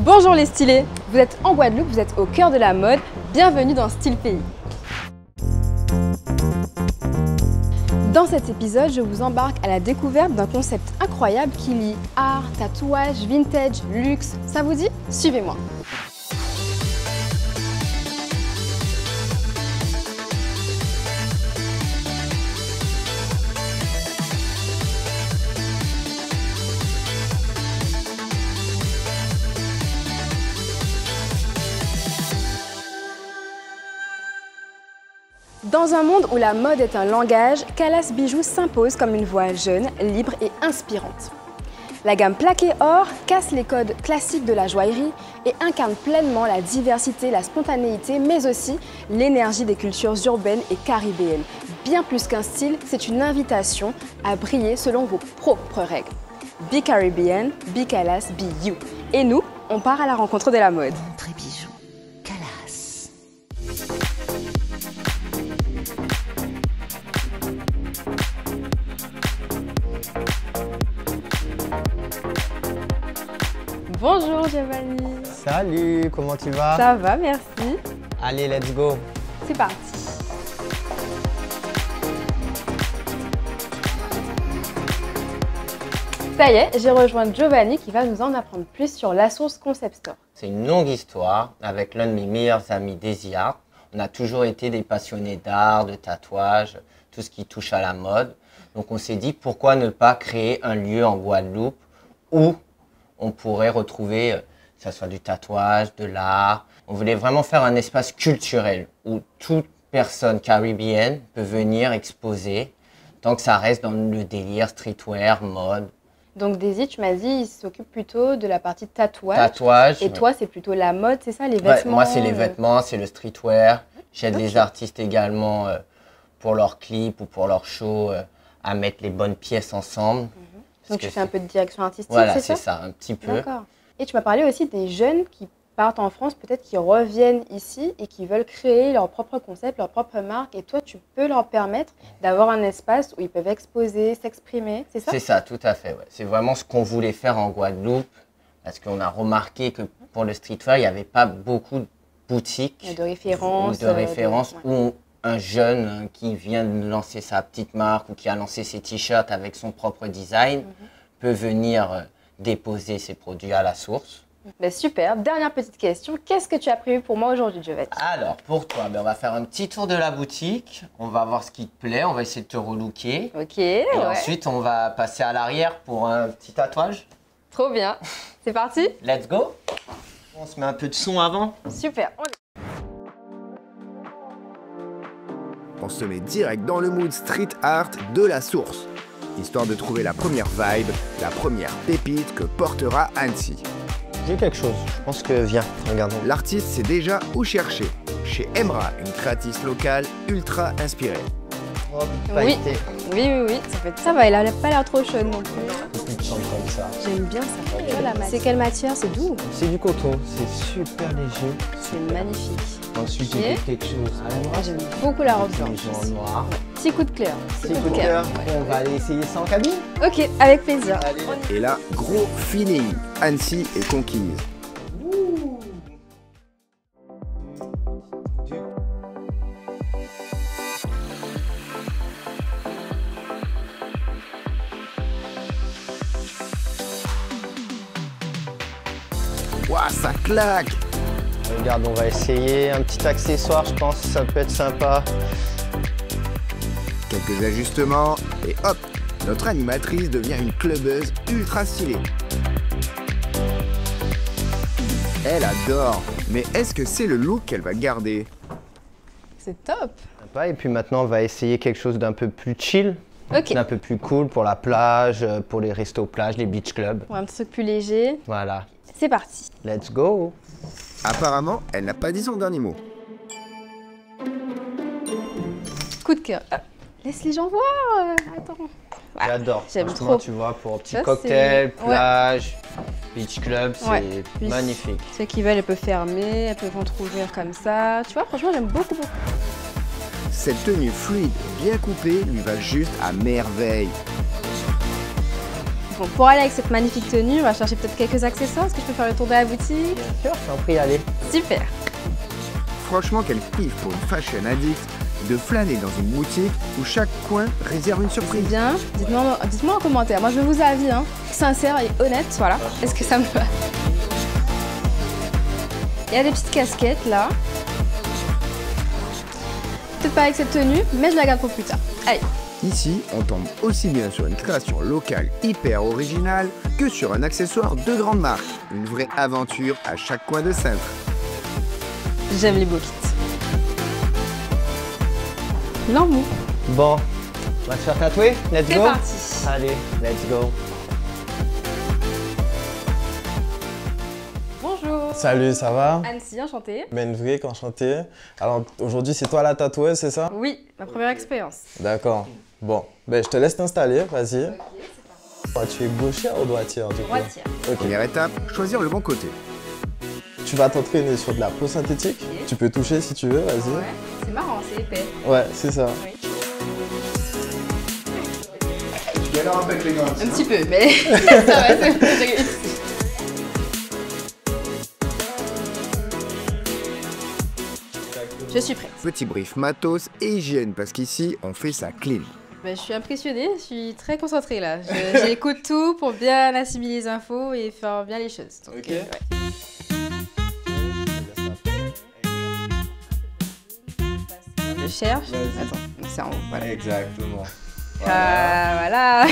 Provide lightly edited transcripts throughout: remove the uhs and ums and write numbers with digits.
Bonjour les stylés, vous êtes en Guadeloupe, vous êtes au cœur de la mode, bienvenue dans Style Pays. Dans cet épisode, je vous embarque à la découverte d'un concept incroyable qui lie art, tatouage, vintage, luxe. Ça vous dit? Suivez-moi. Dans un monde où la mode est un langage, Calas Bijoux s'impose comme une voix jeune, libre et inspirante. La gamme plaqué or casse les codes classiques de la joaillerie et incarne pleinement la diversité, la spontanéité, mais aussi l'énergie des cultures urbaines et caribéennes. Bien plus qu'un style, c'est une invitation à briller selon vos propres règles. Be Caribbean, be Calas, be you. Et nous, on part à la rencontre de la mode. Montrez bijoux, Calas. Bonjour Giovanni. Salut, comment tu vas? Ça va, merci. Allez, let's go. C'est parti. Ça y est, j'ai rejoint Giovanni qui va nous en apprendre plus sur La Source Concept Store. C'est une longue histoire avec l'un de mes meilleurs amis, Daisy Art. On a toujours été des passionnés d'art, de tatouage, tout ce qui touche à la mode. Donc on s'est dit pourquoi ne pas créer un lieu en Guadeloupe où on pourrait retrouver, que ce soit du tatouage, de l'art. On voulait vraiment faire un espace culturel où toute personne caribéenne peut venir exposer, tant que ça reste dans le délire streetwear, mode. Donc Daisy, tu m'as dit, il s'occupe plutôt de la partie tatouage. Tatouage. Et toi, c'est plutôt la mode, c'est ça, les Ouais, vêtements? moi, c'est les vêtements, c'est le streetwear. J'aide les artistes également pour leurs clips ou pour leurs shows à mettre les bonnes pièces ensemble. Donc tu fais un peu de direction artistique, Voilà, c'est ça? c'est ça, un petit peu. D'accord. Et tu m'as parlé aussi des jeunes qui partent en France, peut-être qui reviennent ici et qui veulent créer leur propre concept, leur propre marque. Et toi, tu peux leur permettre d'avoir un espace où ils peuvent exposer, s'exprimer, c'est ça? C'est ça, tout à fait. Ouais. C'est vraiment ce qu'on voulait faire en Guadeloupe parce qu'on a remarqué que pour le streetwear, il n'y avait pas beaucoup de boutiques De référence. où un jeune qui vient de lancer sa petite marque ou qui a lancé ses t-shirts avec son propre design peut venir déposer ses produits à la source. Ben super. Dernière petite question. Qu'est-ce que tu as prévu pour moi aujourd'hui, Giovanni? Alors, pour toi, on va faire un petit tour de la boutique. On va voir ce qui te plaît. On va essayer de te relooker. Ok, Et ouais. ensuite, on va passer à l'arrière pour un petit tatouage. Trop bien. C'est parti? Let's go. On se met un peu de son avant. Super. On se met direct dans le mood street art de La Source, histoire de trouver la première vibe, la première pépite que portera Annecy. J'ai quelque chose. Je pense que viens, regardons. L'artiste sait déjà où chercher. Chez Emra, une créatrice locale ultra inspirée. Oui, oui. Ça va, elle a pas l'air trop chaude non plus. Beaucoup de chambre comme ça. J'aime bien ça. C'est quelle matière? C'est doux. C'est du coton. C'est super léger. C'est magnifique. Ensuite, Ok. j'ai quelque chose à la Moi, j'aime beaucoup la robe noix. blanche. Jaune noir. Petit coup de cœur. Petit coup de cœur. On va aller essayer ça en cabine. Ok, avec plaisir. Allez. Et là, gros feeling. Annecy est conquise. Ouah, ça claque! Regarde, on va essayer un petit accessoire, je pense que ça peut être sympa. Quelques ajustements et hop, notre animatrice devient une clubbeuse ultra stylée. Elle adore, mais est-ce que c'est le look qu'elle va garder? C'est top. Sympa. Et puis maintenant, on va essayer quelque chose d'un peu plus chill, Ok. d'un peu plus cool pour la plage, pour les restos plages, les beach clubs. Pour un petit truc plus léger. Voilà, C'est parti. let's go. Apparemment, elle n'a pas dit son dernier mot. Coup de cœur. Ah, laisse les gens voir. Attends. J'adore. J'aime Franchement, trop. tu vois, pour petit Ça, cocktail, c'est- plage, beach club, c'est Ouais. Puis, magnifique. Ceux qui veulent, elles peuvent fermer, elles peuvent entrouvrir comme ça. Tu vois, franchement, j'aime beaucoup. Cette tenue fluide, bien coupée, lui va juste à merveille. Bon, pour aller avec cette magnifique tenue, on va chercher peut-être quelques accessoires. Est-ce que je peux faire le tour de la boutique? Bien sûr, je t'en prie, allez. Super. Franchement, quel kiff pour une fashion addict de flâner dans une boutique où chaque coin réserve une C'est surprise. bien. Dites-moi en commentaire. Moi, je veux vos avis, hein. Sincère et honnête, voilà. Est-ce que ça me va? Il y a des petites casquettes là. Peut-être pas avec cette tenue, mais je la garde pour plus tard. Allez. Ici, on tombe aussi bien sur une création locale hyper originale que sur un accessoire de grande marque. Une vraie aventure à chaque coin de cintre. J'aime les beaux kits. L'embout. Bon, on va se faire tatouer? Let's C'est go. parti. Allez, let's go. Bonjour. Salut, ça va? Annecy, enchantée. Menvrick, enchanté. Alors aujourd'hui, c'est toi la tatoueuse, c'est ça? Oui, ma première expérience. D'accord. Bon, ben, je te laisse t'installer, vas-y. Tu es gauchère ou droitière du coup? Droitière. Ok. Première étape, choisir le bon côté. Tu vas t'entraîner sur de la peau synthétique. Ok. Tu peux toucher si tu veux, vas-y. Ouais, c'est marrant, c'est épais. Ouais, c'est ça. Oui. Tu galères un peu avec les gants. Un petit peu, mais ça va, c'est bon, j'ai réussi. Je suis prête. Petit brief matos et hygiène parce qu'ici, on fait ça clean. Ben, je suis impressionnée, je suis très concentrée là. J'écoute tout pour bien assimiler les infos et faire bien les choses. Donc, Ok. ouais. Je cherche. Vas-y. Attends, donc c'est en haut, voilà. Exactement. Voilà.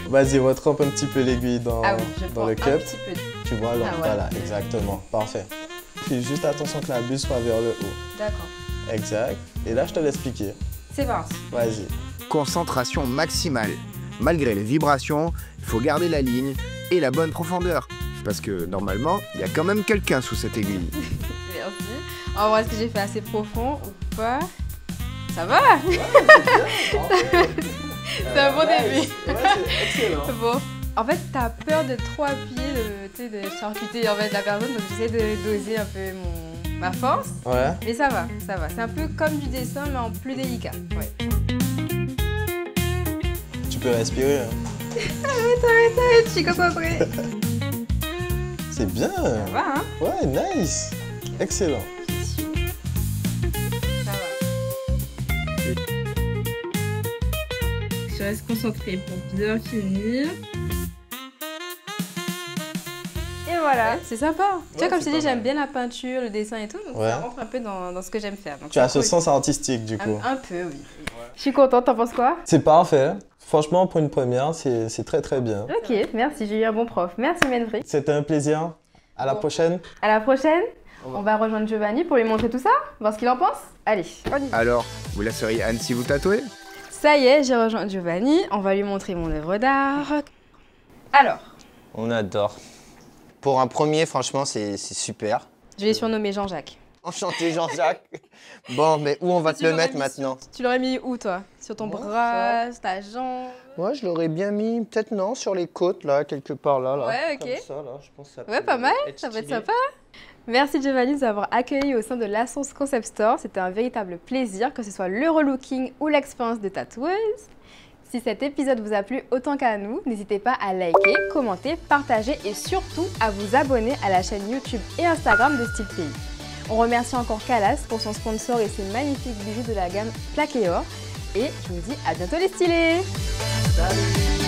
Vas-y, retrempe un petit peu l'aiguille dans, Ah oui, je dans prends le un cup. petit peu. Tu vois, alors, Ah, voilà. voilà, exactement. Parfait. Fais juste attention que la bulle soit vers le haut. D'accord. Exact. Et là, je te laisse piquer. C'est parti. Vas-y. Concentration maximale. Malgré les vibrations, il faut garder la ligne et la bonne profondeur. Parce que normalement, il y a quand même quelqu'un sous cette aiguille. Merci. On va voir est-ce que j'ai fait assez profond ou pas. Ça va? C'est un bon début. Ouais, c'est excellent. Bon. En fait, t'as peur de trop appuyer, de charcuter en fait, la personne, donc j'essaie de doser un peu ma force. Ouais. Mais ça va, ça va. C'est un peu comme du dessin, mais en plus délicat. Ouais. Tu peux respirer. Hein. Je suis concentrée. C'est bien. Ça va, hein? Ouais, nice. Excellent. Ça va. Je reste concentrée pour bien finir. Et voilà, c'est sympa. Tu vois, comme je t'ai dit, j'aime bien la peinture, le dessin et tout, donc Ouais. ça rentre un peu dans ce que j'aime faire. Donc Tu as c'est ce cool. sens artistique du coup. Un peu, oui. Je suis contente, t'en penses quoi? C'est parfait. Franchement, pour une première, c'est très très bien. Ok, merci, j'ai eu un bon prof. Merci Menvrick. C'était un plaisir. À la Bon. prochaine. À la prochaine. On va rejoindre Giovanni pour lui montrer tout ça, voir ce qu'il en pense. Allez, on y va. Alors, vous laisseriez Anne si vous tatouez? Ça y est, j'ai rejoint Giovanni. On va lui montrer mon œuvre d'art. Alors, On adore. Pour un premier, franchement, c'est super. je l'ai surnommé Jean-Jacques. Enchanté, Jean-Jacques. Bon, mais où on va te le mettre maintenant? Tu l'aurais mis où, toi? Sur ton Moi, bras, sur ta jambe? Moi, je l'aurais bien mis, peut-être non, sur les côtes, là, quelque part là. Ouais, ok. Comme ça, là, je pense que ça Ouais, peut pas mal, être ça va être stylé. sympa. Merci Giovanni de nous avoir accueillis au sein de la Source Concept Store. C'était un véritable plaisir, que ce soit le relooking ou l'expérience de tatoueuse. Si cet épisode vous a plu autant qu'à nous, n'hésitez pas à liker, commenter, partager et surtout à vous abonner à la chaîne YouTube et Instagram de Style Pays. On remercie encore Calas pour son sponsor et ses magnifiques bijoux de la gamme Plaqué Or. Et je vous dis à bientôt les stylés! Salut.